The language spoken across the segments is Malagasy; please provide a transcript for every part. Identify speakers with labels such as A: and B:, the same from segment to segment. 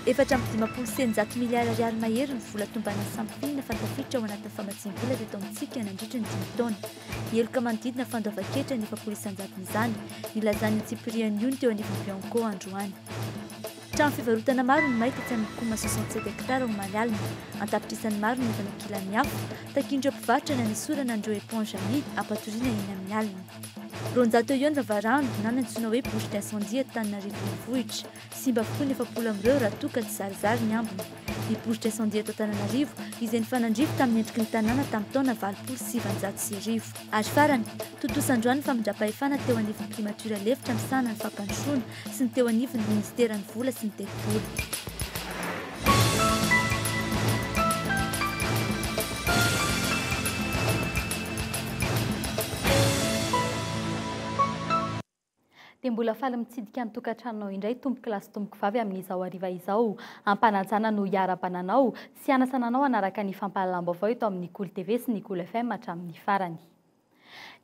A: 4,7 miliara ariary mahery ny vola tombana sampina fantafitra ao anatin'ny famatsiam-bola eto amintsika nandritra ny 5 taona. Eloka manodidina fandoava-ketra ny 900 izany, nilazan'ny Cyprien Union teo anivon'ny Bianco androany. Trano fivarotana maro no maika tsy amikoma 67 hektara ao Malala, antapitrisany maro ny entana kilany hafa, takindreo mpivarotra na nisorana andreo éponge ami ampatoriana eny amin'ny alina. Ronjato eo ny vavarano na nantsona hoe bouche d'incendie Antananarivo renivohitra, simba avokoa ny 700 amin'ireo raha toa ka tsy zarizary ny ambiny. Ny bouche d'incendie eto Antananarivo izay nifanandrivo tamin'ny endriky ny tanàna tamin'ny taona 790. Ary farany, tontosandroany famindrapa-efana teo anivon'ny primature lefitra misana ny fampandrosoana sy ny teo anivon'ny ministeran'ny vola sy ny telopolo. Mbola faly mitsidika ny tokantranonao indray tompoky lasy tompoky vavy amin'izao hariva izao, ampanajana no hiara-bananao sy anasananao anaraka ny fampahalalam-baovao eto amin'ny KOLO TV sy ny KOLO FM hatramin'ny farany.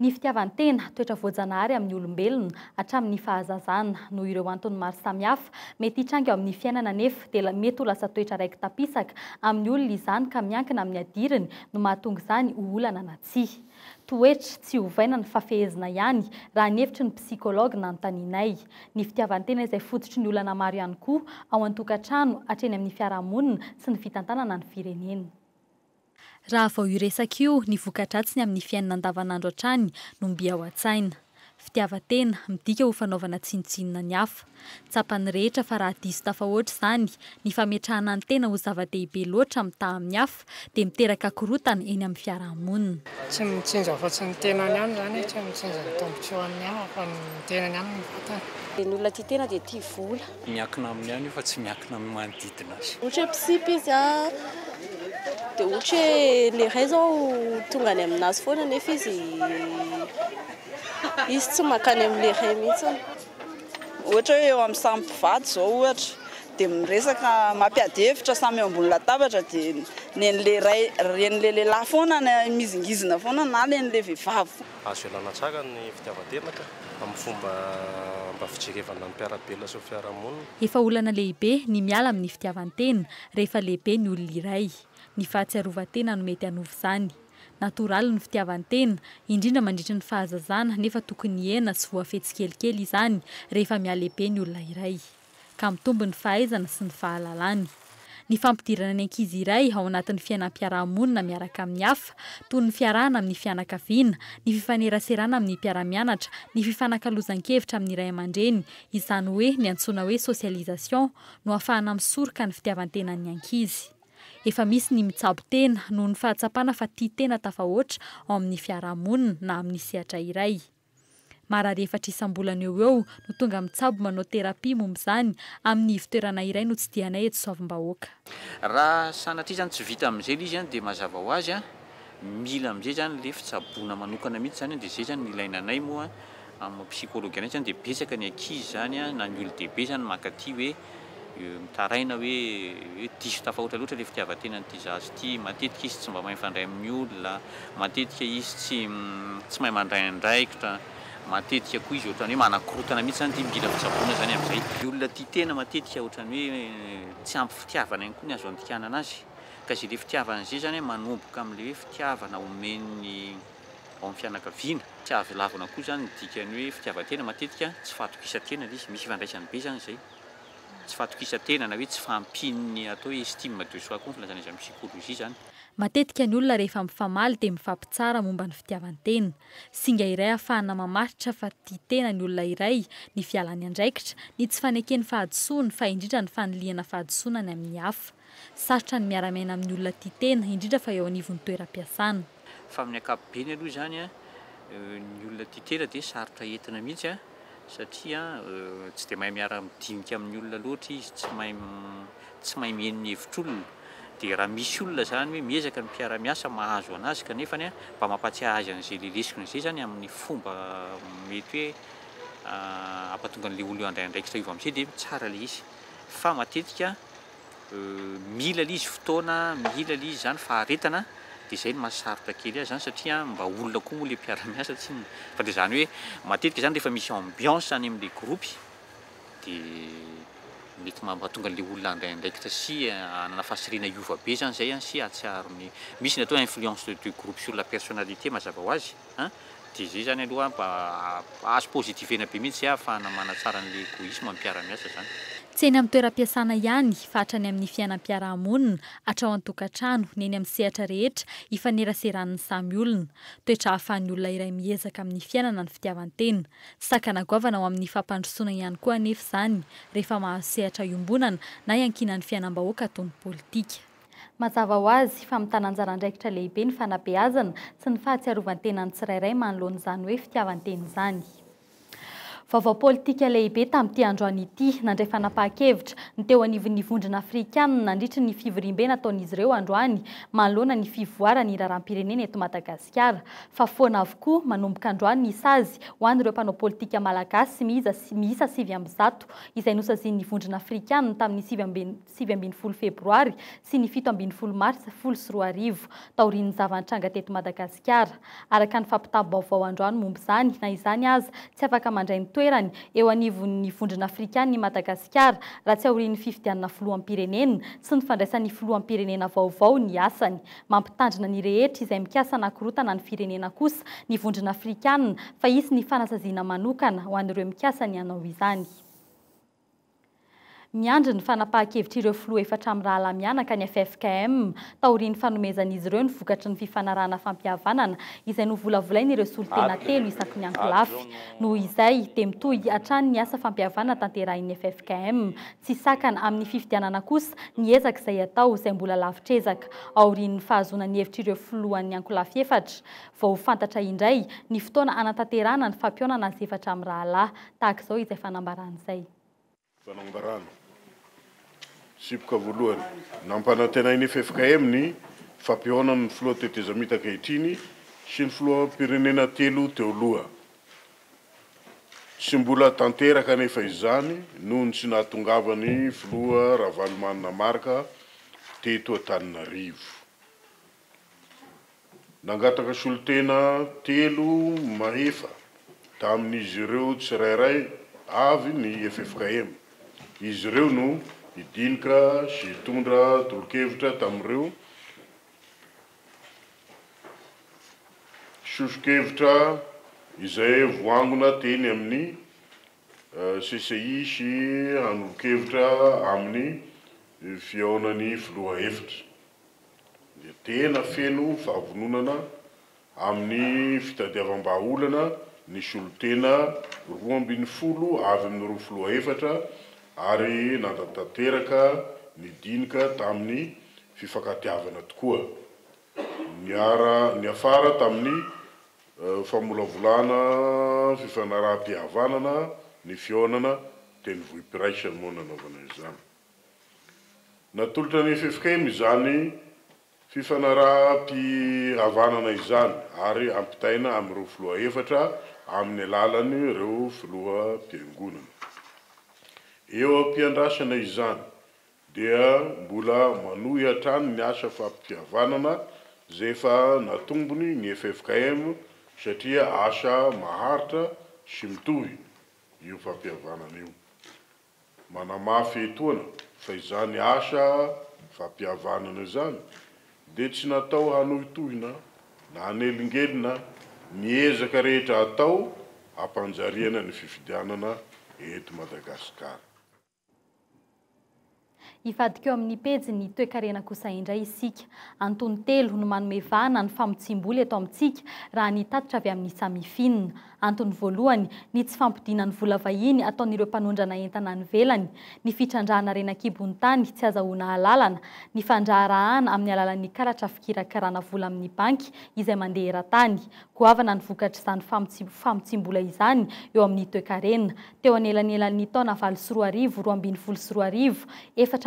A: Ny fitiavan-tena toetra voajanahary amin'ny olombelona hatramin'ny fahazazana no ireo antony maro samihafa mety hitrangy ao amin'ny fiainana nefa dia mety ho lasa toetra raiky tapisaka amin'ny olona izany ka miankina amin'ny adiriny no mahatonga izany ho olana na tsia. Toetra tsy hovaina ny fafehezina ihany raha ny hevitry ny psikologa nanontanianay. Ny fitiavan-tena izay fototry ny olana maro ihany koa ao an-tokantrano hatreny amin'ny fiarahamonina sy ny fitantanana ny firenena. Raha vao iresaka io ny voka-dratsiny amin'ny fiainana andavanandro hatrany no mby ao an-tsaina. Fitiavan-tena midika ho fanaovana tsinontsinona ny hafa. Tsapany rehetra fa raha diso tafahoatra izany, ny fametrahana ny tena ho zava-dehibe loatra mitaha amin'ny hafa dia miteraka korotana eny amin'ny fiarahamonina.
B: Tsy mitsinja fotsiny ny tenany ihany izany, tsy mitsinja ny tombotsoan'ny hafa fa ny tenany ihany ny vatany.
C: Ny olona tia tena dia tia vola.
D: Miankina amin'ny ihany fa tsy miankina amin'ny manodidina azy.
C: Ohatra hoe mpisipy izy dia ohatra hoe le ray zao tonga any aminazy foana nefa izy tsy makany amin'le ray mihitsy.
E: Ohatra hoe eo amin'ny samy mpivady zao ohatra dia miresaka mampiady hevitra samy eo ambony latabatra dia nen'le ray ren'le lehilahy foana mizingizina foana na len'le vehivavy.
F: Azo ialana tsara ny fitiavan-tena ka amin'ny fomba mba fijerevana ny mpiarabelona sy ny fiarahamonina.
A: Efa olana lehibe ny miala amin'ny fitiavan-tena rehefa lehibe ny olona iray. Ny fahatsiarovan-tena no mety hanova izany. Natoraly ny fitiavan-tena, indrindra mandritra ny fahazazana nefa tokony hena sy voafetsy kelikely izany rehefa mialehibe ny olona iray. Ka mitombo ny fahaizana sy ny fahalalany. Ny fampidirana ny ankizy iray ao anatin'ny fiainam-piarahamonina miaraka amin'ny hafa, toy ny fiarahana amin'ny fianakaviana, ny fifaneraserana amin'ny mpiara-mianatra, ny fifanankalozan-kevitra amin'ny ray aman-dreny, izany hoe ny antsoina hoe socialisation no ahafahana misoroka ny fitiavan-tenan'ny ankizy. Efa misy ny mitsabo tena noho ny fahatsapana fa tia tena tafahoatra ao amin'ny fiarahamonina na amin'ny sehatra iray. Marary efatra isam-bolana eo no tonga mitsabo manao terapia momba izany amin'ny fitoerana iray no tsidihanay eto Soavim-bahoaka.
D: Raha sanatria izany tsy vita amin'izay izy dia mazava ho azy mila amin'izay izany le fitsaboana manokana mihitsy izany dia izay izany ilainanay moa amin'ny psikologa izany dia betsaka ny ankizy izany na ny olon-dehibe izany mankaty hoe mitaraina hoe diso tafahoatra loatra le fitiavan-tena n'ity zaza ity, matetika izy tsy mba mahay mifandray amin'ny olona, matetika izy tsy mahay mandray andraikitra, matetika koa izy ohatrany hoe manakorotana mihitsy izany mila fitsaboana izany amin'izay. Ny olona tia tena matetika ohatrany hoe tsy ampy fitiavana ihany koa ny azo andikanana azy. Ka izay le fitiavana izay izany manomboka amin'le hoe fitiavana omeny ao amin'ny fianakaviana. Tsy azo lavina koa izany ny dikany hoe fitiavan-tena matetika tsy fahatokisa-tena ilay izy, misy ifandraisany be izany izay. Tsy fahatokisa-tena na hoe tsy fampiny atao hoe estime de soi koa filazana izy amin'ny psikolojia izany.
A: Matetika ny olona rehefa mifamaly dia mifampitsara momba ny fitiavan-tena. Singa iray ahafahana mamaritra fa tia tena ny olona iray, ny fialany andraikitra, ny tsy fanekeny fahadisoana fa indrindra ny fanilihana fahadisoana ny amin'ny hafa. Sarotra ny miara-miaina amin'ny olona tia tena indrindra fa eo anivon'ny toeram-piasana.
D: Fa amin'ny ankapobeny aloha izany ny olona tia tena dia sarotra entina mihitsy satria tsy dia mahay miara-midinika amin'ny olona loatra izy, tsy mahay mihaino ny hevitr'olona. Dia raha misy olona izany hoe miezaka ny mpiara-miasa mahazo anazy kanefa mba mampatsiahy azy an'izay lelesiny izay izany amin'ny fomba mety hoe ampatonga an'ilay olona eo andraikitra io amin'izay dia tsara ilay izy. Fa matetika mila ilay izy fotoana, mila ilay izy izany faharetana, dia izay no mahasarotra kely azy izany satria mba olona koa moa ilay mpiara-miasa fa dia izany hoe matetika izany rehefa misy ambiance any amin'ilay gropy dia mety mahatonga le olona ndraindraiky sy anana fasirina iova be zany zay sy atsiarony misy ny atao influence de groupe sur la personnalité mazava ho azy dia zay zany aloha mba azo pozitivena be mihitsy ahafahana manatsara an'le égoïsme ampiara-miasa zany.
A: Tsy eny amin'ny toeram-piasana ihany fa hatrany amin'ny fiainam-piarahamonina hatrao an-tokantrano ny eny amin'ny sehatra rehetra ifaneraseran'ny samy olona toetra ahafahan'ny olona iray miezaka amin'ny fiainana ny fitiavan-tena sakana goavana ao amin'ny fampandrosoana ihany koa anefa izany rehefa mahazo sehatra iombonana na iankinan'ny fiainam-bahoaka toy ny politika. Mazava ho azy fa mitana anjara andraikitra lehibe ny fanabeazana sy ny fahatsiarovan-tenan'ny tsirairay manoloana izany hoe fitiavan-tena izany. Vaovao politika lehibe tamin'ity androany ity nandray fanapahan-kevitra ny teo anivon'ny vondrona afrikanina nandritra ny fivoriam-bena ataon'izy ireo androany manoloana ny fivoarany iraram-pirenena eto Madagasikara fa foana avokoa manomboka androany ny sazy ho an'ireo mpanao politika malagasy miisa 9% izay nosazian'ny vondrona afrikanina tamin'ny 7 febroary sy ny 17 mars 2024 taorian'ny zava-nitranga teto Madagasikara araka ny fampitahm-baovao androany momba izany na izany aza tsy afaka mandray ny eo anivon'ny vondrona afrikanina i Madagasikara raha tsy aorian'ny fifidianana filoham-pirenena sy ny fandraisan'ny filoham-pirenena vaovao ny asany mampitandrina ny rehetra izay mikasa anakorotana ny firenena kosa ny vondrona afrikanina fa isy ny fanasaziana manokana ho an'ireo mikasa ny hanao izany. Miandry ny fanapahan-kevitra ireo filoha efatra amin'ny rahalay mianaka ny FFKM taorian'ny fanomezan'izy ireo ny vokatry ny fifanarahana fampihavanana izay novolavolain'ireo solitena 3 isaky ny ankolafy. Noho izay dia mitohy hatrany ny asa fampihavana tanterahin'ny FFKM tsy sakana amin'ny fifidianana kosa ny ezaka izay atao izay mbola lavitrezaka aorian'ny fahazoana ny hevitra ireo filohan'ny ankolafy efatra. Vao fantatra indray ny fotoana anatanterahana ny fampionana azy efatra amin'ny rahalahy tahaka izao izay fanambaran'izay.
G: Sipoka voalohany nampanantenainy FFKM ny fampihonany filoha tetezamita ankehitriny sy ny filoham-pirenena 3 teo aloha. Tsy mbola tanteraka nefa izany noho ny tsy nahatongavany filoha Ravalomanina Marka teto Antananarivo. Nangataka solitena 3 mahefa tamin'izy ireo tsirairay avy ny FFKM. Izy ireo no idinika sy tondra tolo-kevitra tamin'ireo sosokevitra izay voangona teny amin'ny CCI sy hanolokevitra amin'ny fihaonan'ny filoha efitra. Dia tena feno fahavononana amin'ny fitadiavam-baolana ny solitena 12 avy amin'ny 2 filoha efatra ary nandatanteraka ny dinika tamin'ny fifankatiavana tokoa. Ny afara tamin'ny famolavolana fifanaraha-pihavanana ny fihaonana teny vohipiraisany moa nanaovana izany. Natolotra ny FFKM izany fifanaraha-pihavanana izany ary ampitaina amin'ny 2 filoha efatra amin'ny alalany ireo filoha-piangonana. Eo ampiandrasana izany dia mbola manohy hatrany ny asa fampihavanana zay efa natombony ny FFKM satria asa maharitra sy mitohy io fampihavanana io. Manamafy etoana fa izany asa fampihavanana izany dia tsy natao hanohitohina na hanelingelina miezaka rehetra atao hampanjariana ny fifidianana eto Madagasikara.
A: Ivadika eo amin'ny pejy ny toe-karena kosa indray isika. Antony 3 no manome vahana ny famotsim-bola eto amintsika raha ny tatitra avy amin'ny samifinina. Antony voalohany ny tsy fampidina ny vola vahiny ataon'ireo mpanondrana entana ny velany, ny fitrandrahana renakibon'ny tany tsy azahoana halalana, ny fandraharahana amin'ny alalan'ny karatra fikirakarana vola amin'ny banky izay mandeha eran-tany. Goavana ny vokatra izany famotsim-bola izany eo amin'ny toe-karena. Teo anelanelan'ny taona 2024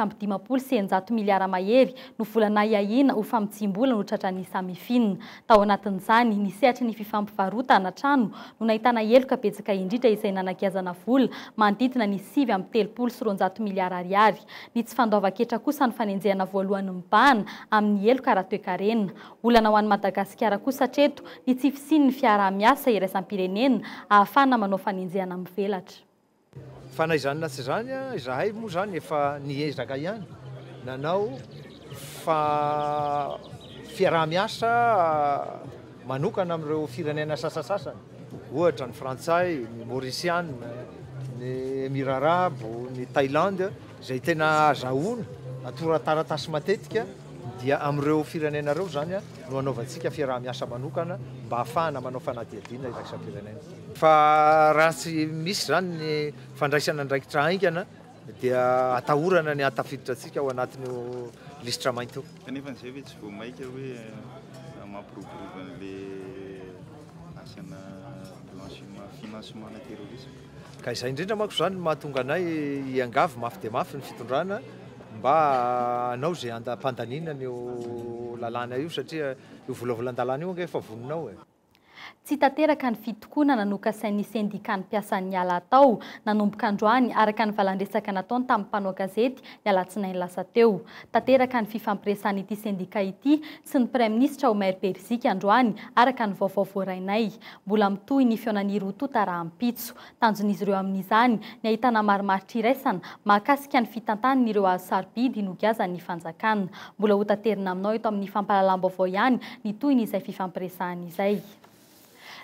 A: 4,5 miliara mahery no volana iahina ho famotsim-bola no tratran'ny samifinina. Tao anatin'izany ny sehatry ny fifampivarotana trano no nahitana heloka betsaka indrindra izay nanakiazana vola manodidina ny 7,3 miliara ariary. Ny tsy fandoavan-ketra kosa ny fanenjehana voalohany mibahana amin'ny heloka ara-toe-karena. Olana ho an'i Madagasikara kosa hatreto ny tsy fisian'ny fiaraha-miasa iraisam-pirenena ahafahana manao fanenjehana mivelatra.
H: fa na izany na tsy zany izahay moa zany efa niezaka ihany nanao fa fiaraha-miasa manokana amin'ireo firenena sasasasany ohatra ny frantsay ny mauriciane ny Émirats arabo ny Thaïlande izay tena azahoana atorataratasy matetika dia amin'ireo firenena ireo zany no anaovantsika fiaraha-miasa manokana mba ahafahana manao fanadihadiana iraisam-pirenena fa raha tsy misy zany ny fandraisana ndraikitra haingana dia atahorana ny atafiditra atsika ao anatin'io listra mainty io.
I: Kanefa izay hoe tsy voamaika hoe mampiroborova an'le asana blanchiment financement terrorisme.
H: Ka izay indrindra manko zany mahatonga anay iangavy mafy dia mafy ny fitondrana mba anao izay pandaniana io lalàna io satria io volavolan-dalàna io anga efa voninao e.
A: Tsy tanteraka ny fitokoana nanokasain'ny sendika ny mpiasan'ny ala tao nanomboka androany araka ny valandresaka nataony tamin'ny mpanao gazety ny alatsinainy lasa teo. Tanteraka ny fifampiresany ity sendika ity sy ny praiminisitra Omer Perzika androany araka ny vaovao voarainay. Mbola mitohy ny feonan'ny roa rahampitso. Tanjon'izy ireo amin'izany ny ahitana marimaritra iraisana mahakasika ny fitantanin'ireo azo sarobidy nogazan'ny fanjakana. Mbola ho tanterina aminao eto amin'ny fampahalalam-baovao ihany ny tohin'izay fifampiresahana izay.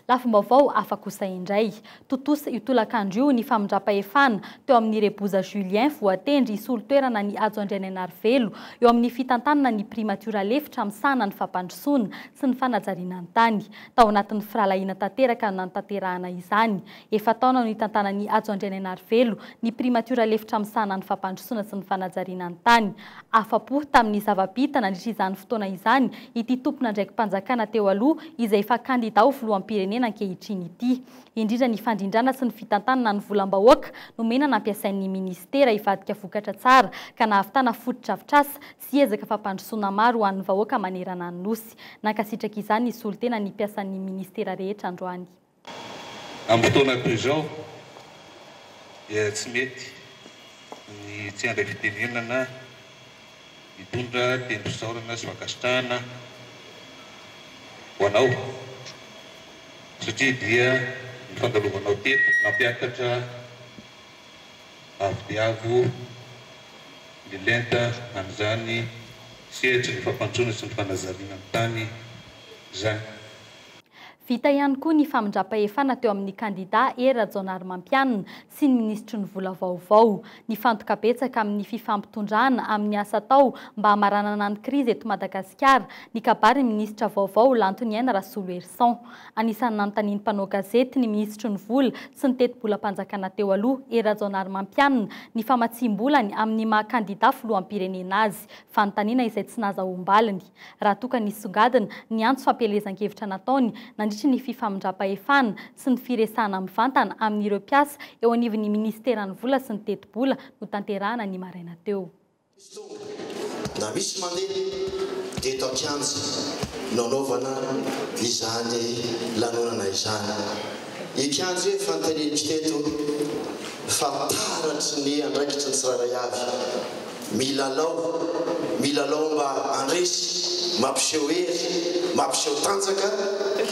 A: Lafim-baovao hafa kosa indray. Totosa io tolakandro io ny famindrapa-efana teo amin'ny Reboza Julien voatendry solon-toerana ny ajo Andriananarivelo eo amin'ny fitantanana ny primatura lefitra misana ny fampandrosoana sy ny fanajariana ny tany. Tao anatin'ny firalahiana tanteraka no natanterahana izany. Efa taona no hitantana ny ajo Andriananarivelo ny primatura lefitra misana ny fampandrosoana sy ny fanajariana ny tany. Afa-po tamin'ny zava-bitana nandritra izany fotoana izany ity tompona ndraiky mpanjakana teo aloha izay efa kandida ho filoham-pirenena ankehitriny ity. Indrindra ny fandrindrana sy ny fitantanana ny volam-bahoaka nomena nampiasain'ny ministera hivadika vokatra tsara ka nahavitana foto-drafitrasa sy ezaka fampandrosoana maro ho an'ny vahoaka manerana ny nosy. Nankasitraka izany ny solon-tena ny mpiasan'ny ministera rehetra androany.
J: Amin'ny fotoana toy izao dia tsy mety ny tsy handray fitenenana mitondra tendrosaorana sy fankasitrahana ho anao satria dia ny fandalovanao teto nampiakatra avo dia avo ny lenta amin'izany sehatra ny fampandrosoana sy ny fanazariana ny tany izany.
A: Vita ihany koa ny famindrapa-efana teo amin'ny kandida Rajaonarymampianina sy ny ministry ny vola vaovao. Ny fantoka betsaka amin'ny fifampitondrana amin'ny asa tao mba hamaranana ny krizy eto Madagasikara ny kabary ministra vaovao Lantoniaina Rasoloherson. Anisan'ny nanontanian'ny mpanao gazety ny ministry ny vola sy ny teti-bola-panjakana teo aloha Rajaonarymampianina ny famatsim-bolany amin'ny maha-kandida filoham-pirenena azy. Fanontaniana izay tsy nahazoam-baliny. Raha toka nisongadina ny antso fampelezan-kevitra nataony nandritra ny fifamindrapa-efana sy ny firesahana mivantana amin'ireo mpiasa eo anivon'ny ministeran'ny vola sy ny teti-bola no tanterahana ny maraina teo.
K: Na misy mandeha dia eto an-kianja nanaovana izany lanonana izany. Ikianja hoe fantaninitsy teto fa taratry ny andraikitry ny tsiraray avy. Milalao mba andresy mampiseho hery mampiseho tanjaka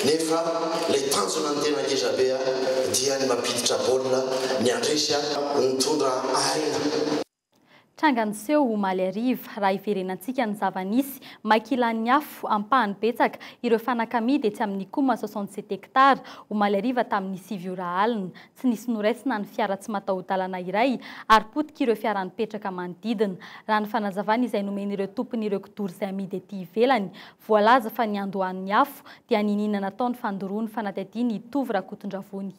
K: nefa ilay tanjona ny tena ngezabea dia ny mampiditra baolina ny andresy mitondra aina.
A: Trangany seho omaly ariva raha iverenantsika ny zava-nisy makilan'ny afo ampahany betsaka ireo fanakamidy etsy amin'ny koma 67 hektara omaly ariva tamin'ny 7 ora alina. Tsy nisy noraisina ny fiara tsy mataho-dalana iray ary potika ireo fiara nipetraka manodidina. Raha ny fanazavana izay nomen'ireo tompon'ireo kidoro izay amidy ety ivelany voalaza fa ny andohan'ny afo dia nininana ataony fandoroany fanadihadiana hitovy raha kotondravony.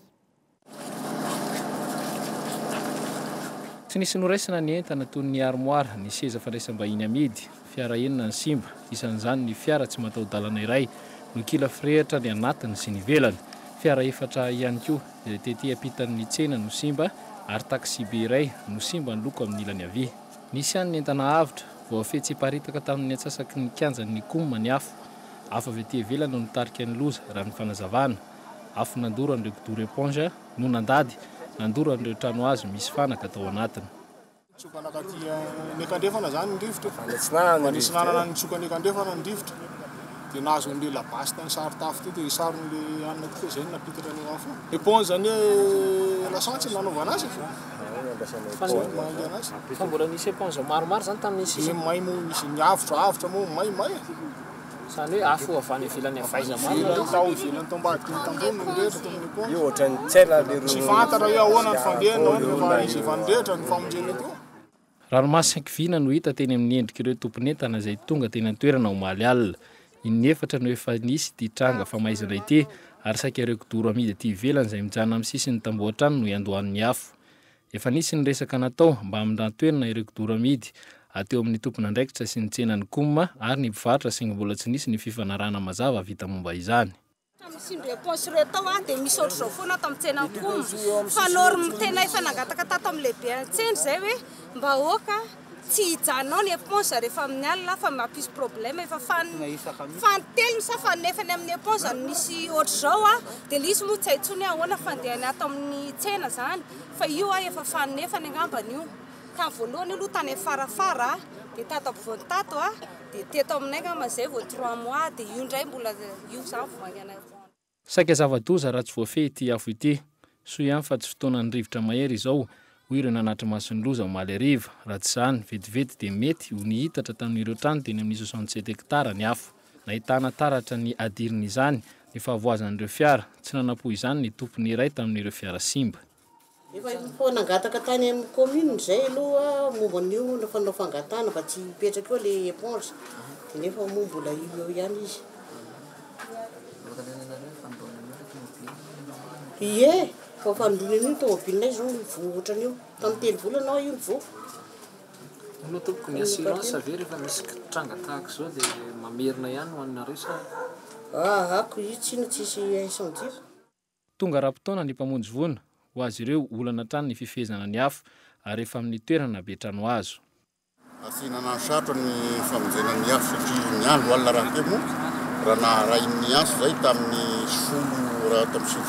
L: Tsy nisy noraisina ny entana toy ny armoara, ny seza fandraisam-bahiny amidy, fiara enina ny simba, isan'izany ny fiara tsy mataho-dalana iray, no kila firehitra ny anatiny sy ny velany, fiara efatra ihany koa, izay tety ampitan'ny tsena no simba, ary taksi be iray no simba ny loko amin'ny ilany havia. Nisy ihany ny entana avitra, voafetsy hiparitaka tamin'ny antsasaky ny kianjan'ny koma ny afo, afo avy ety ivelany no nitarika ny loza raha ny fanazavana, afo nandoro an'ireo kidoro éponge no nandady, nandoro an'ireo trano azo misy fanaka tao anatiny.
M: Nekandrefana zany ny rivotra. Fanitsinanana ny tsokany nekandrefana ny rivotra. Dia nahazo an'ilay labasita ny sary tafo ty dia saron'ilay anona ty izay napitatra ny afo. Éponge zany hoe lasantsy nanaovana azy.
L: fa mbola nisy éponge maromaro zany tamin'ny
M: sisy may mo misy niavitra mo may
L: zany hoe afo avany ivelany avaiza marina
M: tao ivelany tombadika tambony nirehitra tamin'ny éponge
N: io ohatrany tsela le
M: tsy fantatra hoe ahoana ny fandehana fa izy vandrehitra ny famonjena eo
L: ranomasy ankivina no hita teny amin'ny endrika ireo tomponentana izay tonga teny an-toerana omaly alina inefatra no efa nisy ty tranga famaizana ity ary saika ireo kidoro amidy aty ivelany izay mijanona amin'ny sisiny tamboho-trano no iandohan'ny afo efa nisy ny resaka natao mba hamindrahan-toerana ireo kidoro amidy ateo amin'ny tompon'andraikitra sy ny tsenany koma ary ny mpivarotra saingy mbola tsy nisy ny fifanarahana mazava vita momba izany
O: Misy réponse retao dia misy ohatr' izao foana tamin'ny tsenany koma fa norme tena efa nangataka tato amin'ny lehibe an-tsena zay hoe mba hoaka tsy hijanao ny éponge rehefa amin'ny alina fa mampisy problème efa fantelony sa fanefany amin'ny éponge misy ohatr'izao dia lisy moa tsy haintsony ahoana fandehany ato amin'ny tsena zany fa io efa fanefany angambany io ka voalohany aloha tany farafara dia tato ampovoany tato dia teto aminay ngamba zay vao 3 mois dia io ndray mbola io zany vovangana
L: saika zava-doza raha tsy voafehy ity afo ity soa ihany fa tsy fotoanany rivotra mahery izao hoy ireo nanatra mason'ny loza omaly ariva raha tsy izany vetivety dia mety ho nihitatra tamin'ireo trano teny amin'ny 67 hektara ny afo nahitana taratra ny adirin'izany ny fahavoazan'ireo fiara tsy nanapo izany ny tompony iray tamin'ireo fiara simba
P: efa foa nangataka tany amin'ny commune zay aloha momba n'io fanao fangatana fa tsy hipetraka eo le éponge dia nefa moa mbola io ihany izy ie fa fandona an'io tomobilinay zao mivoa ohatran'io tamin'ny 3 volana io mivoa
L: no tompoko ny assurance ave rehefa misy tranga tahaka izao dia mamerina ihany ho anareo sa
P: ako io tsisy incendie
L: tonga raha-potoana ny mpamonjy vona ho azy ireo olana trano ny fifehezana ny afo ary efa amin'ny toerana be trano azo
Q: asinana ny sarotra ny famonjena ny afo satria ny andro alina raha teo moa raha naharain'ny aso zay tamin'ny solo raha tamin'ny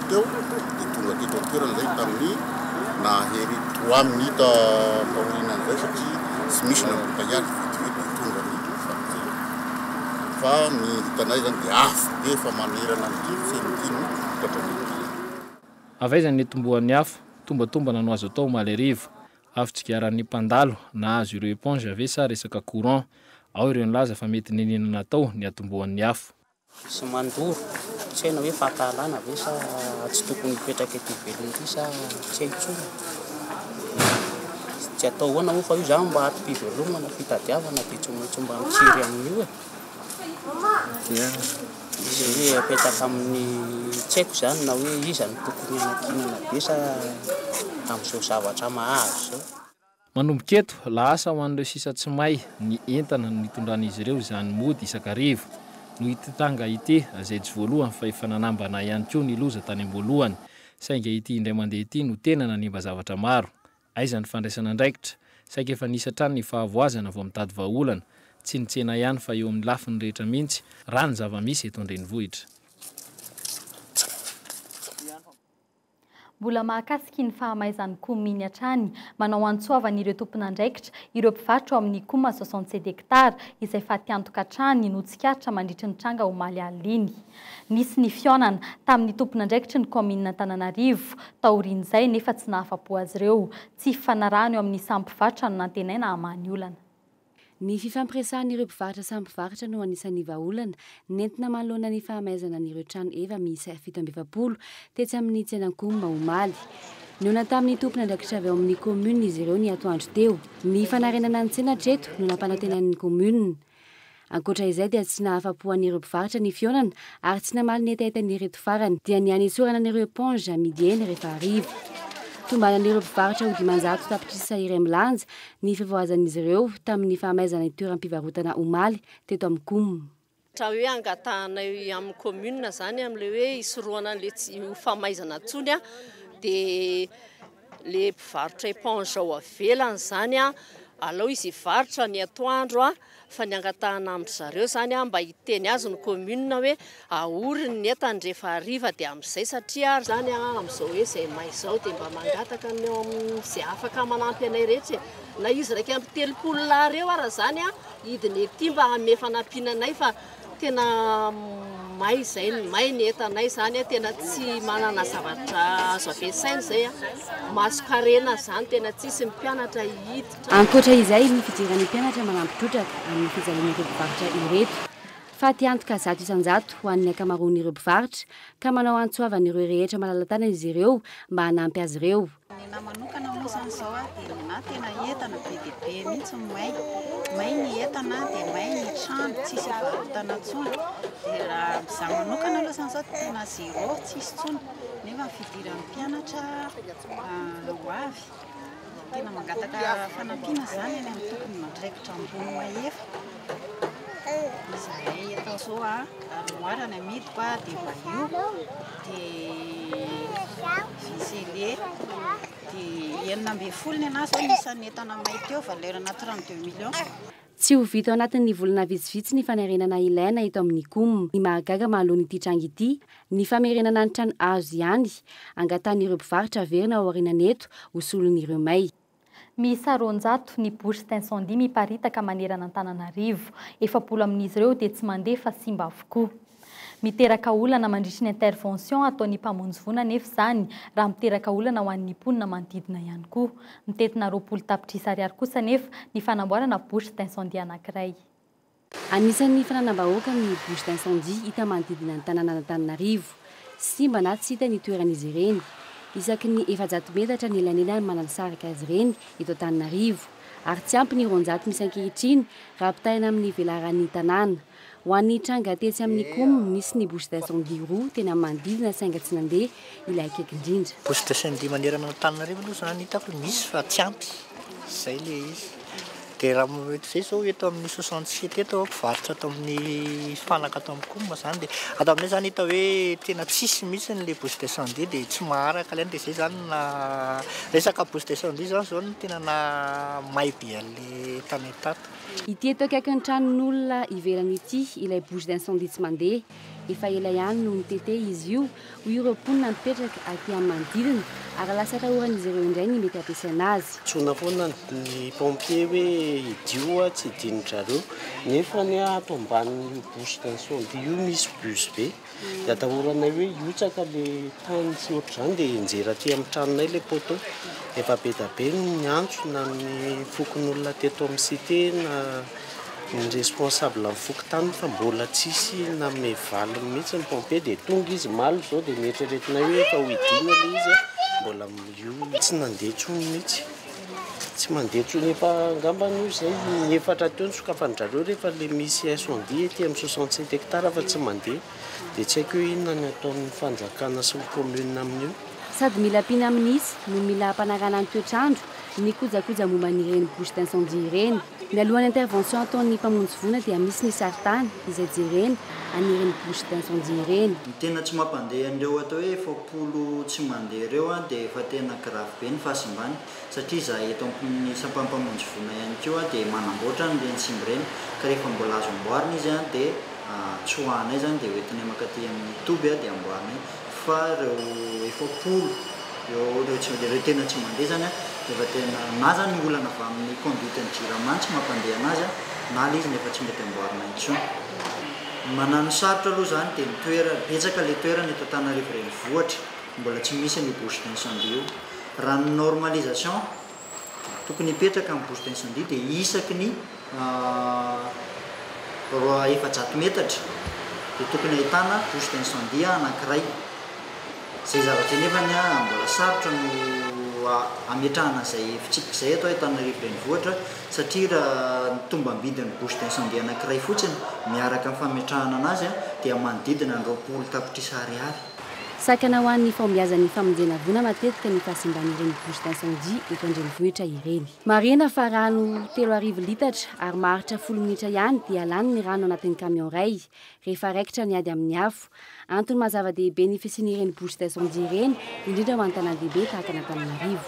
Q: teo dia tonga teto toerana zay tamin'ny nahery 3 minita paorinan'izay satria tsy misy nambotaiazy vetivety tonga ny famonjena fa ny hitanay zany dia afo be fa manerana ny senitino katran'ity
L: avaizany netombohan'ny afo tombatombana no azo atao omaly ariva afitsikarahan'ny mpandalo na azo ireo éponge ave sa resaka courant ao ireo nilaza fa mety nenena natao ny atombohan'ny afo
P: sy mandoro tsy haina hoe fahatalana ave sa tsy tokony hipetraka ety ivelany ity sa tsy haintsona tsy atao hoana moa fa io zany mba atom-pivelomana fitadiavana dia tsy maintsy mba mitsiry amin'io izy hoe apetraka amin'ny tsy haiko zany na hoe iza ny tokony anakinana be sa amin'izao zavatra mahazo zao
L: manomboka eto lasa ho an'ireo sisa tsy may ny entana no nitondran'izy ireo izany mody isan-karivo no hititanga ity izay tsy voalohany fa efa nanambana ihany koa ny loza tany am-boalohany sainga ity indray mandeha ity no tena nanimba zavatra maro aiza ny fandraisana andraikitra saika efa nisatrany ny fahavoazana vao mitady vahaolana tsy nitsena ihany fa eo amin'ny lafiny rehetra mihitsy raha ny zava-misy eto an-drenivohitra
A: mbola mahakasiky ny fahamaizan'ny kominy hatrany manao antsoavana ireo tompon'andraikitra ireo mpivarotra ao amin'ny koma 67 hektara izay fatiantoka hatrany notsikatra mandritry ny tranga omaly aliny nisy ny fionana tamin'ny tompon'andraikitra ny komina Antananarivo taorian'izay nefa tsy nahafapo azy ireo tsy fanarahana eo amin'ny samy mpivarotra no nantenaina hamany olana
R: ny fifampiresahan'ireo mpivarotra samy mpivarotra no anisan'ny vahaolana nentina manoloana ny fahamaizana an'ireo trano eva misy 720 tetsy amin'ny tsenankomba omaly nona tamin'ny tompon'andraikitra avy ao amin'ny commune izy ireo ny atoandro teo ny fanarenana ny tsena treto no nampanantenan'ny commune ankoatra izay dia tsy nahafapoan'ireo mpivarotra ny fionana ary tsy namaly ny etaetan'ireto farany dia ny anesorana n'ireo éponge midieny rehefa hariva tombanan'ireo mpivarotra ho 500 tapitrisa iray milanja ny fivoazan'izy ireo tamin'ny fahamaizana ny toeram-pivarotana omaly teto amin'ny koma
C: raha hoe angatanay amin'ny commune zany amin'le hoe isoroana an'le tsy fahamaizana ntsony dia le mpivarotra éponge ao avelany zany alao izy hivarotra ny atoandro fa ny angatahana amin'ny zareo zany mba hiteny azy ny commune hoe aoriny ny entany rehefa hariva dia amin'izay satria zany amin'izao hoe izay may izao dia mba mangataka ny izay afaka manampy anay rehetra na izy raiky ampy 30 lary eo ara zany a idiny ety mba hamefanampiananay fa tena may zay may ny entanay zany a tena tsy manana zavatra azo ampiasaina zay a masokarena zany tena tsisy mpianatra hiditra.
R: Ankoatra izay ny fidirany mpianatra manampitrotraka amin'ny fijaran'ireo mpivarotra ireto fa tiantoka zato isan-jato ho an'ny ankamaroan'ireo mpivarotra ka manao antsoavan'ireo rehetra malalatana izy ireo mba hanampy azy ireo.
N: Na manokana moa zany zao a dia na tena entana be dia be mihitsy may ny entana dia may ny trano tsisy varotana tsony dia raha za manokana aloha zany zao tena zéro tsisy tsony nefa fidiran'ny mpianatra ho avy tena mangataka fanampiana zany any amin'ny tokony mandraikitra ambony mahefa izay atao zao a armoirany amidiko a dia maio dia visele dia 9 ny anazy zao nisan'ny entana may teo valerana 32 millions.
R: Tsy ho vita ao anatin'ny volana vitsivitsy ny fanarenana ilaina eto amin'ny KOM. Ny mahagaga mahalony ity tranga ity ny famerenana ny trano azo ihany angatan'ireo mpivarotra averina ao aorianan'eto ho solon'ireo may.
A: Miisa 200 ny bouche d'incendie miparitaka manerana Antananarivo. 7 amin'izy ireo dia tsy mandeha fa simba avokoa. Miteraka olana mandritra ny intervention ataon'ny mpamonjy voana nefa izany raha miteraka olana ho an'ny mponina manodidina ihany koa. Mitetina 20 tapitrisa ariary kosa nefa ny fanamboarana bouche d'incendie anankiray.
R: Anisan'ny fananam-bahoaka ny bouche d'incendie hita manodidina ny tanàna Antananarivo. Simba na tsy hita ny toeran'izy ireny. Isaky ny 400 metatra ny elanelany manalsaraka azy ireny eto Antananarivo ary tsy ampy ny 200 misy ankehitriny raha ampitaina amin'ny velaran'ny tanàna. Ho an'ny tranga tetsy amin'ny KOM misy ny bouche d'incendie roa tena manodidina sainga tsy nandeha ilay akaiky indrindra.
S: Bouche d'incendie manerana Antananarivo aloha zany hitako misy fa tsy ampy zay le izy. Dia raha mety zay zao eto amin'ny Société eto mpivarotra ato amin'ny fanaka ato amin'ny KOM zany dia ato aminay zany hita hoe tena tsisy mihitsy ny le bouche d'incendie dia tsy maharaka ilaina dia zay zany na resaka bouche d'incendie zany zao tena na may be an'le tanetato.
R: Ity eto akaiky ny tranon'olona ivelany ity ilay bouche d'incendie tsy mandeha. Efa ela ihany no nitete izy io ho ireo mponina mipetraka aty amin'ny manodidina ary lasa atahoran'izy ireo indray ny mety ampiasaina azy.
T: Tsona foana ny pompier hoe idio tsy idinin-drareo nefa ny ato ambanin'io bouche d'incendie io misy bus be dia atahoranay hoe hiotsaka le tany sy ohatr'izany dia enjera aty amin'ny tranonay le poteau. Efa be da be ny antso na ny fokon'olona teto amin'ny cité na ny responsable amin'ny fokotany fa mbola tsisy na mevaliny mihitsy ny pompier dia tonga izy malo zao dia mieritreretinay hoe efa ho idina le izy mbola io tsy nandeha tsony mihitsy tsy mandeha tsony efa angambany io zay ny 4 teo ny sokafan'ndrareo rehefa le misy incendie ety amin'ny 67 hectare fa tsy mandeha dia tsy haiko hoe inona ny ataon'ny fanjakana sy ny commune amin'io.
R: Sady mila ampiana amin'isy no mila hampanarana ny toetrandro ny kojakoja momba n'ireny bouche d'incendie ireny. Mialohan'ny intervention ataon'ny mpamonjy voana dia misy ny saritany izay jerena anireny bouche d'incendie ireny.
U: Tena tsy mampandeha an'ireo atao hoe 70 tsy mandeha ireo dia efa tena grave be ny fahasimbany satria za eto amin'ny sampam-mpamonjy voana ihany koa dia manamboatra n'ireny simba ireny ka rehefa mbola azo amboarina izy dia tsoahanay zany dia hoentinay makaty amin'ny toby dia amboarinay fa ireo 70 ireo tena tsy mandeha zany efa tena na zany olana avy amin'ny conduite ny jirama tsy mampandeha anazy na le izy nefa tsy mety amboarina intsony. Manano sarotra aloha zany dia ny betsaka le toerana eto Antananarivo renivohitra mbola tsy misy ny bouche d'incendie io. Raha ny normalisation tokony hipetraka amin'ny bouche d'incendie dia isaky ny 400 metatra dia tokony ahitana bouche d'incendie anankiray. Zay zavatra nefa ny mbola sarotra no ametrahana izay fitsipika izay atao Antananarivo renivohitra satria raha ny tombam-bidin'ny bouche d'incendie anankiray fotsiny miaraka amin'ny fametrahana anazy dia manodidina 20 tapitrisa ariary.
R: Sakana ho an'ny fahombiazan'ny famonjena voana matetika ny fahasimban'ireny bouche d'incendie eto andrenivohitra ireny. Marina fa rano 3 litatra ary maharitra 10 minitra ihany dia lany ny rano anatin'ny camion ray rehefa raikitra ny ady amin'ny afo. Antony mazava-dehibe ny fisian'ireny bouche d'incendie ireny indrindra ho an'ny tanàn-dehibe tahaka ny Antananarivo.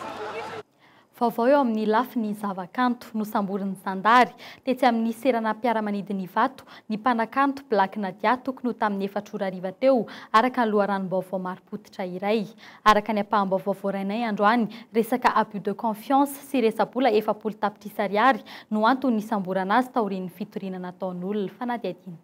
A: Vaovao eo amin'ny lafiny zavakanto nosamborin'ny Zandary tetsy amin'ny serana mpiara-manidiny Vato ny mpanakanto Black Nadia tokony ho tamin'ny 4 ora hariva teo araka ny loharanom-baovao mari-potitra iray. Araka ny ampaham-baovao voarainay androany, resaka abus de confiance sy resa-bola 700 tapitrisa ariary no antony nisamborana azy taorian'ny fitorinana nataon'olona. Fanadihadina.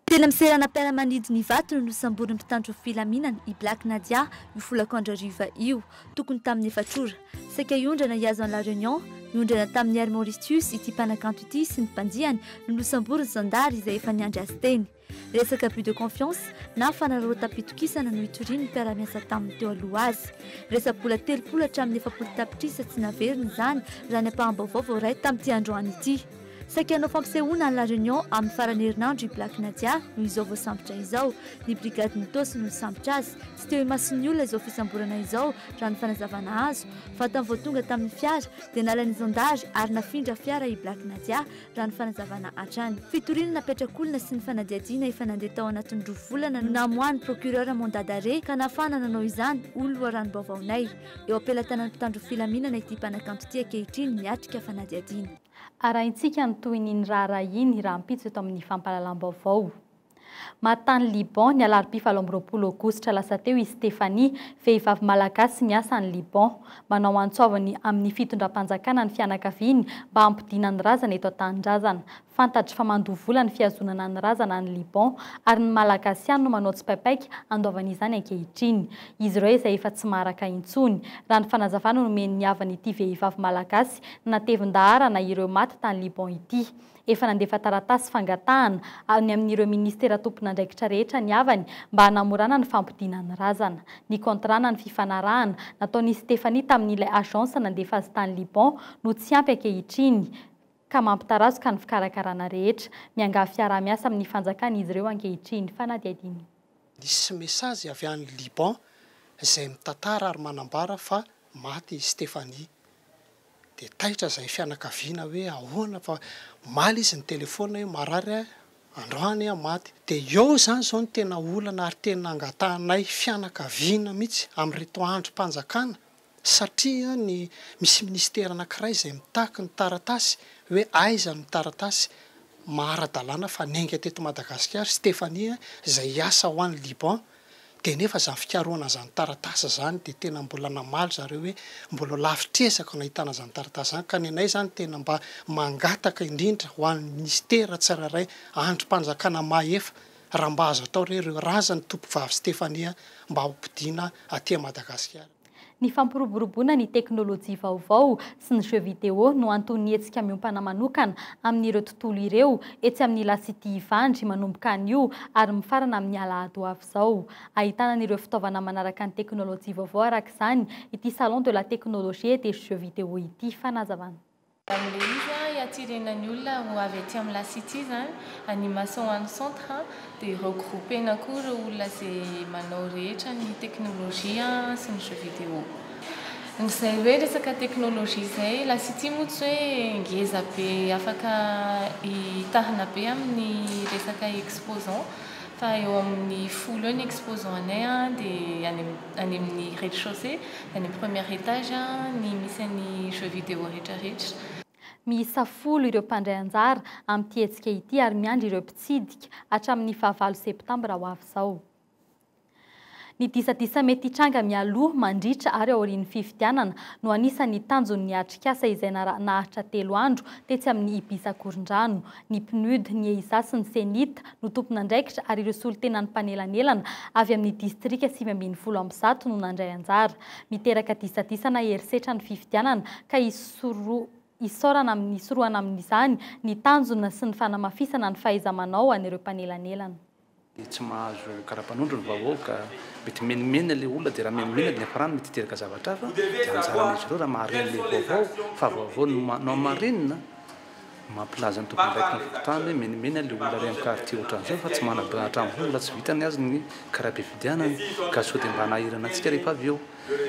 B: Tena miserana mpiara-manidiny Vato no nosamborin'ny mpitandro filaminana i Black Nadia io folakandro hariva io tokony tamin'ny 4 ora. Saika iondrana iazo en la réunion, iondrana tamin'ny ary Mauritius ity mpanakanto ity sy ny mpandiany no nosamborin'ny Zandary izay efa niandry azy teny. Resaka abus de confiance na fanarotapitokisana no itoriany mpiara-miasa taminy teo aloha azy. Resa-bola 300 hatramin'ny 700 tapitrisa tsy naveriny izany raha ny ampaham-baovao voaray tamin'ity androany ity. Saika anao fampisehoana la réunion amin'ny farany herinandro i Black Nadia no izao vao sambotra izao. Ny brigady nitosy no sambotra azy. Tsy teo imason'ny olona izao fisamborana izao raha ny fanazavana azo. Fa tamin'ny vao tonga tamin'ny fiara dia nalan'ny Zandary ary nafindra fiara i Black Nadia raha ny fanazavana hatrany. Fitoriana napetrakolona sy ny fanadihadiana efa nandeha tao anatin'ny 2 volana no namoahany procureur mandat d'arrêt ka nafana nanao izany olona ranom-baovaonay. Eo ampelantanan'ny mpitandro filaminana ity mpanakanto ity ankehitriny miatrika fanadihadiana.
A: Arahintsika ny toin'iny raharaha iny raha mpitso eto amin'ny fampahalalam-baovao. Matany Liban ny alarobia 17 aogositra lasa teo i Stéphanie, vehivavy malagasy miasa any Liban. Manao antsoavany amin'ny fitondram-panjakana ny fianakaviany mba hampidina ny razana eto an-tanindrazana. Fantatry fa mandovola ny fiazonana ny razana any Liban ary ny malagasy ihany no manao tsipaipaika andoavana izany ankehitriny. Izy ireo izay efa tsy maharaka intsony. Raha ny fanazavana no men'ny havany ity vehivavy malagasy natevin-daharana ireo maty tany Liban ity. Efa nandefa taratasy fangatahana any amin'ireo ministera tompon'andraikitra rehetra ny havany mba hanamorana ny fampidiana ny razana. Ny kontrana ny fifanarahana nataon'i Stéphanie tamin'ilay agence nandefa azy tany Liban no tsy ampy ankehitriny ka mampitarazo ka ny fikarakarana rehetra. Miangaha fiara-miasa amin'ny fanjakana izy ireo ankehitriny. Fanadihadiny.
V: Nisy mesazy avy any Liban izay mitantara ary manambara fa maty Stéphanie. Dia taitra izay fianakaviana hoe ahoana fa maly izy ny telefona hoe marary androany maty. Dia eo izany izao ny tena olana ary tena angatahanay fianakaviana mihitsy amin'reto androm-panjakana satria misy ministera anankiray izay mitaky ny taratasy hoe aiza ny taratasy mahara-dalàna fa nenga teto Madagasikara Stéphanie izay asa ho an'ny Liban. Dia nefa izany fikaroana izany taratasy izany dia tena mbola namaly zareo hoe mbola lavitresaka no ahitana izany taratasy izany. Ka nenay izany tena mba mangataka indrindra ho an'ny ministera tsirairay androm-panjakana mahefa raha mba azo atao ireo razany tompovavy Stéphanie mba hampidiana aty Madagasikara.
A: Ny fampiroboroboana ny teknolojia vaovao sy ny jeux vidéo no antony hetsika miompana manokana amin'ireo tontolo ireo etsy amin'ny lasity Ivandry manomboka an'io ary mifarana amin'ny alahady ho avy izao. Ahitana an'ireo fitaovana manaraka ny teknolojia vaovao araka izany ity salon de la technologie et des jeux vidéo ity. Fanazavana.
W: Amin'ilay izy attirena ny olona ho avy aty amin'ny lasity izany animation en centre dia regroupena koa ireo olona izay manao rehetra ny teknolojia sy ny jeux vidéo. Izay hoe resaka teknolojia izay lasity moa tsy hoe ngeza be afaka hitahana be amin'ny resaka exposant fa eo amin'ny 10 eo ny exposant anay dia any amin'ny rez-de-chaussée any premier étage ny misy ny jeux vidéo rehetrarehetra.
A: Miisa 10 ireo mpandray anjara amin'ity hetsika ity ary miandry ireo mpitsidika hatramin'ny 9 Septembre ho avy izao. Ny disadisa mety hitranga mialoha mandritra ary aorian'ny fifidianana no anisan'ny tanjon'ny atrikasa izay nahatra 3 andro tetsy amin'ny Ibisakorondrano. Ny PNUD, ny EISA sy ny Senita no tompon'andraikitra ary ireo solitena ny mpanelanelana avy amin'ny distrika 570 no nandray anjara. Miteraka disadisana herisetra ny fifidianana ka isorana amin'izany ny tanjona sy ny fanamafisana ny fahaiza-manao an'ireo mpanelanelana.
X: Tsy mahazo karapanondro ny vahoaka mety menimena ilay olona dia raha menimena dia nefa rano mety hiteraka zavatra hafa dia anjaran'izy ireo raha maharen'ilay vaovao fa vaovao no marinina mampilaza ny tokony raiky nyfokotrano hoe menimeny le olona ray amin'ny quartier ohatran'izao fa tsy manabahatra amin'ny olona tsy vitany azy ny karabe-fidianany ka sao dia mba nahirana antsika rehefa avy eo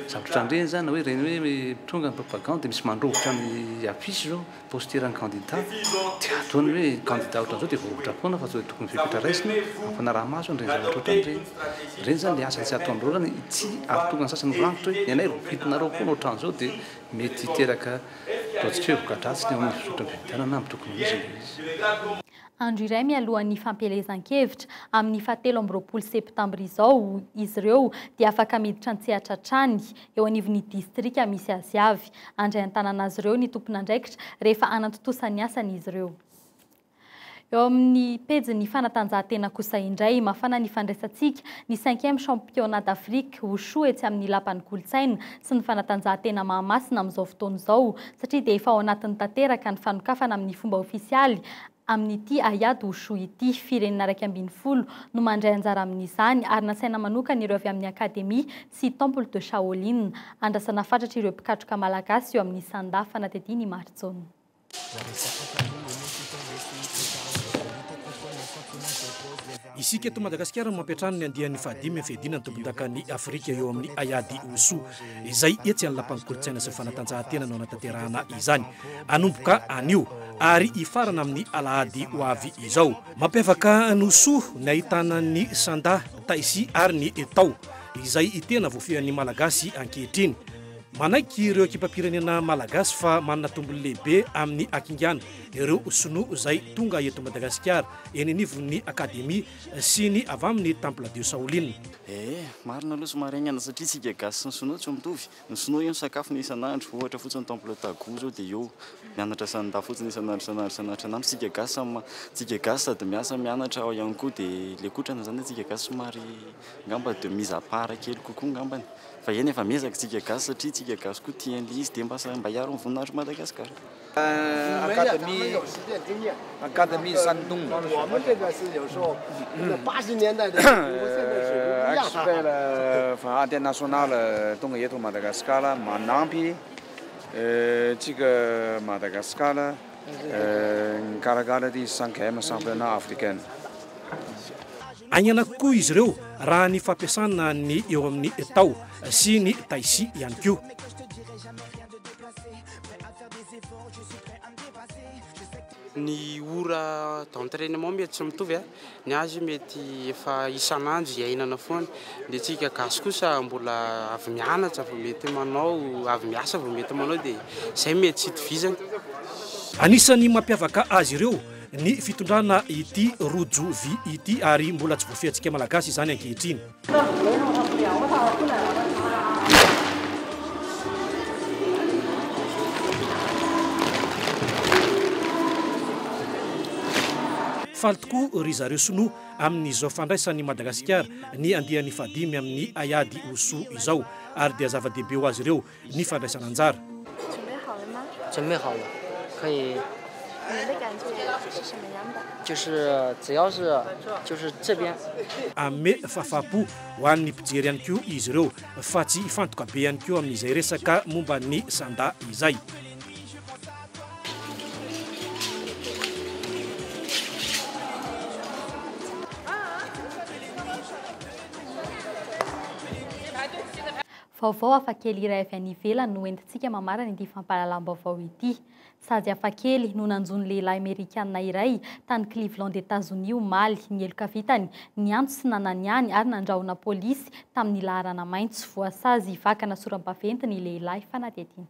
X: zavatra ohatran'ireny zany hoe reny hoe tonga ny propagande dia misy mandrovotra ny afisy zao posterany candidat dia ataony hoe candidat ohatran'izao dia voavotra foana fa sao dia tokony fipetra raisina ampanaraha-maso an'ireny zavatra ohatran'ireny reny zany le asa tsy ataon'ireo zany tsy ahatonga ny sasany rangotra hoe ianay rovitinareo foana ohatran'izao dia mety hiteraka ataontsika hoe vokadratsy ny amin'ny fisotra ny fividianana amin'ny tokony misy izy.
A: Andro iray mialohan'ny fampelezan-kevitra amin'ny 17 septambra izao izy ireo dia afaka miditra an-tsehatra trany eo anivon'ny distrika misy azy avy. Andray an-tanana azy ireo ny tompon'andraikitra rehefa anatotosany asany izy ireo. Eo amin'ny pejy ny fanatanjahantena kosa indray mafana ny fandraisantsika ny 5e championnat d'Afrique wushu etsy amin'ny lapan'ny kolotsaina sy ny fanatanjahantena mahamasina amin'izao fotoana izao satria dia efa ao anatin'ny tanteraka ny fanokafana amin'ny fomba ofisialy amin'ity ayady wushu ity firenena 20 no mandray anjara amin'izany ary nasaina manokana ireo avy amin'ny akademia sy temple de Shaolin andrasana fatratra ireo mpikatroka malagasy eo amin'ny sanda fanatediny Martsona.
D: Isika eto Madagasikara mampiatrano ny andian'ny fahadimy fiadina ny tombon-dakan'ny Afrika eo amin'ny ayady wushu izay etsy amin'ny lapan'ny kolotsaina sy fanatanjahantena no anatanterahana izany anomboka anio ary ifarana amin'ny alahady ho avy izao. Mampiavaka ny wushu ny ahitana ny sanda, taisi ary ny etao izay tena voafehan'ny malagasy ankehitriny. Manaiky ireo ekipam-pirenena malagasy fa manana tombony lehibe amin'ny akingana ireo sinoa izay tonga eto Madagasikara eny anivon'ny akademia sy ny avy amin'ny temple de Shaolin.
E: Marina aloha somary aingana satria tsika gasy sy ny sinoa tsy mitovy. Ny sinoa io sakafo ny isan'andro ohatra fotsiny temple tago zao dia eo mianatra sanda fotsiny isan'andro. Tsika gasy sady miasa mianatra ao ihany koa dia le kotrana zany tsika gasy somary ngamba dia mise à part kely kokoa ngambany. Fa eny efa miezaka tsika gasy satria tsika gasy koa tia an'ilay izy dia mba hiaro ny voninahitro Madagasikara.
F: Académie Sandong. Expert international tonga eto Madagasikara manampy tsika Madagasikara mikarakara ty 5e championnat africain.
D: Agnana koa izy ireo raha ny fampiasana ny eo amin'ny etao sy ny taisi ihany koa.
G: Ny ora d'entraînement mety tsy mitovy ny azy mety efa isan'andro iainana foana dia tsika gasy kosa mbola avy mianatra vao mety manao avy miasa vao mety manao dia izay mety tsy itovizany.
D: Anisan'ny mampiavaka azy ireo ny fitondrana ity rojo vy ity ary mbola tsy voafehantsika malagasy izany ankehitriny. Faly tokoa ry zareo sinoa amin'izao fandraisan'ny Madagasikara ny andian'ny fahadimy amin'ny ayady wushu izao ary dia zava-dehibe ho azy ireo ny fandraisana anjara. Ame fahafapo ho an'ny mpijery ihany koa izy ireo fa tsy ifantoka be ihany koa amin'izay resaka momba ny sanda izay.
A: Vaovao hafakely iray avy any ivelany no entintsika mamarana ity fampahalalam-baovao ity. Sady hafakely no nanjono lehilahy Amerikanina iray tany Cleveland États-Unis omaly ny eloka vitany ny antso sy nananiany ary nandrahona polisy tamin'ny laharana maitso voasazy vakana soram-baventy ny lehilahy fanatety.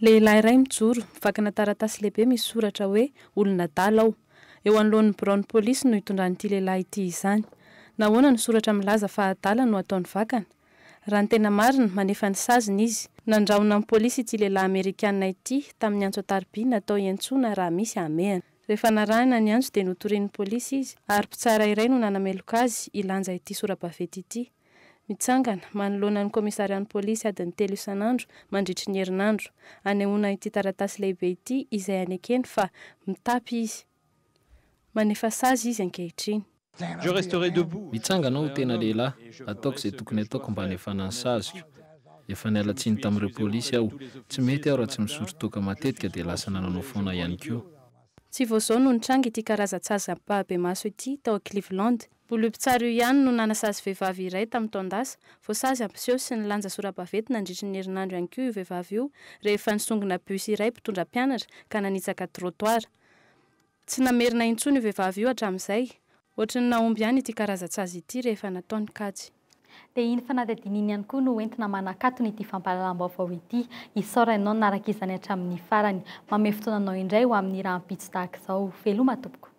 Y: Lehilahy iray mijoro vakana taratasy lehibe misy soratra hoe olona dala ao. Eo anoloan'ny Brown polisy no hitondran'ity lehilahy ity izany. Nahoana ny soratra milaza fa adala no ataony vakana. Raha ny tena marina manefa ny saziny izy. Nandrahona amin'ny polisy ity lehilahy Amerikanina ity tamin'ny antso ataribia natao iantsona raha misy amehana. Rehefa narahina ny antso dia notorian'ny polisy izy ary mpitsara iray no nanameloka azy ilanja ity sora-baventy ity. Mitsangana manoloana ny komisarian'ny polisy adiny 3 isan'andro mandritry ny herinandro. Anehoana ity taratasy lehibe ity izay anekeny fa mitapy izy. Manefa sazy izy ankehitriny.
L: Je resterai debout. Mitsangana aho tena lehilahy, ataoko izay tokony ataoko mba hanefana ny saziko. Efa nialatsiny tamin'ireo polisy aho, tsy mety aho raha tsy misotro toka matetika dia lasa nanao foana ihany koa.
Y: tsy voazao no nitranga ity karazan-tsazy pahabe maso ity tao Cleveland. Bolom-pitsary io ihany no nanasazy vehivavy iray tamin'ny taondasa, voasazy ampiseho sy ny lanja sora-baventy nandritra ny herinandro ihany koa io vehivavy io rehefa nisongona bus iray mpitondra mpianatra ka nanitsaka trottoir. Tsy namerina intsony io vehivavy io hatramin'izay, ohatrany naomby ihany ity karazan-tsazy ity rehefa nataony kajy.
A: Dia iny fanadihadiana iny ihany koa no entina manakatony ity fampahalalam-baovao ity. Isaora ianao naraka izany hatramin'ny farany. Manome fotoananao indray ho amin'ny raha-mpitso tahaka izao. Veloma tompoko.